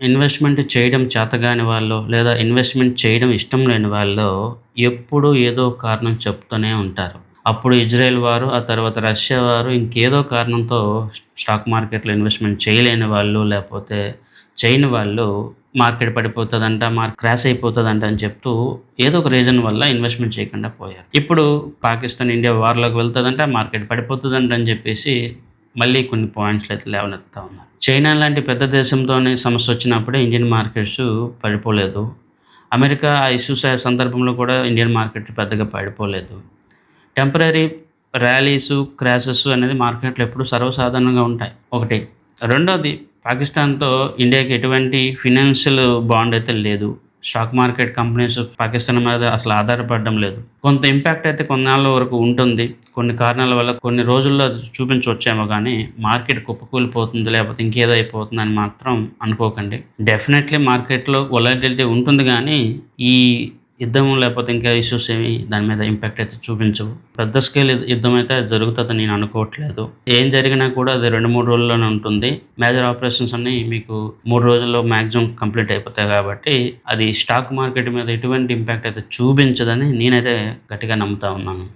Investment చేయడం చేతగాని వాళ్ళో, లేదా ఇన్వెస్ట్‌మెంట్ చేయడం ఇష్టం లేని వాళ్ళో ఎప్పుడూ ఏదో ఒక కారణం చెప్తూనే ఉంటారు. అప్పుడు ఇజ్రాయెల్ వారు, ఆ తర్వాత రష్యా వారు ఇంకేదో కారణంతో స్టాక్ మార్కెట్‌లో ఇన్వెస్ట్‌మెంట్ చేయలేని వాళ్ళు, లేపోతే చేయని వాళ్ళు మార్కెట్ పడిపోతదంట, క్రాష్ అయిపోతదంట అని చెప్తూ ఏదో ఒక రీజన్ వల్ల ఇన్వెస్ట్‌మెంట్ చేయకుండా పోయారు. ఇప్పుడు పాకిస్తాన్, ఇండియా వార్‌లోకి వెళ్తదంట, మార్కెట్ పడిపోతదంట అని చెప్పేసి మళ్ళీ కొన్ని పాయింట్స్ అయితే లేవనెత్తుతా ఉన్నారు. చైనా లాంటి పెద్ద దేశంతోనే సమస్యొచ్చినప్పుడే ఇండియన్ మార్కెట్సు పడిపోలేదు. అమెరికా ఆ ఇష్యూస్ సందర్భంలో కూడా ఇండియన్ మార్కెట్ పెద్దగా పడిపోలేదు. టెంపరరీ ర్యాలీసు, క్రాషెస్ అనేది మార్కెట్‌లో ఎప్పుడు సర్వసాధారణంగా ఉంటాయి. ఒకటి. రెండోది పాకిస్తాన్‌తో ఇండియాకి ఎటువంటి ఫినాన్షియల్ బాండ్ అయితే లేదు. స్టాక్ మార్కెట్ కంపెనీస్ పాకిస్తాన్ మీద అసలు ఆధారపడడం లేదు. కొంత ఇంపాక్ట్ అయితే కొన్నాళ్ళ వరకు ఉంటుంది. కొన్ని కారణాల వల్ల కొన్ని రోజుల్లో అది చూపించవచ్చేమో గానీ, మార్కెట్ కుప్పకూలిపోతుంది, లేపోతే ఇంకేదో అయిపోతుందని మాత్రం అనుకోకండి. డెఫినెట్‌లీ మార్కెట్‌లో వొలటిలిటీ ఉంటుంది గానీ, ఈ యుద్ధం లేపోతే ఇంకా ఇష్యూస్ ఏమి దాని మీద ఇంపాక్ట్ అయితే చూపించవు. పెద్ద స్కేల్ యుద్ధం అయితే జరుగుతదని నేను అనుకోవట్లేదు. ఏం జరిగినా కూడా అది 2, 3 రోజుల్లోనే ఉంటుంది. మేజర్ ఆపరేషన్స్ అన్నీ మీకు 3 రోజుల్లో మాక్సిమం కంప్లీట్ అయిపోతాయి కాబట్టి, అది స్టాక్ మార్కెట్ మీద ఎటువంటి ఇంపాక్ట్ అయితే చూపించదని నేనైతే గట్టిగా నమ్ముతా ఉన్నాను.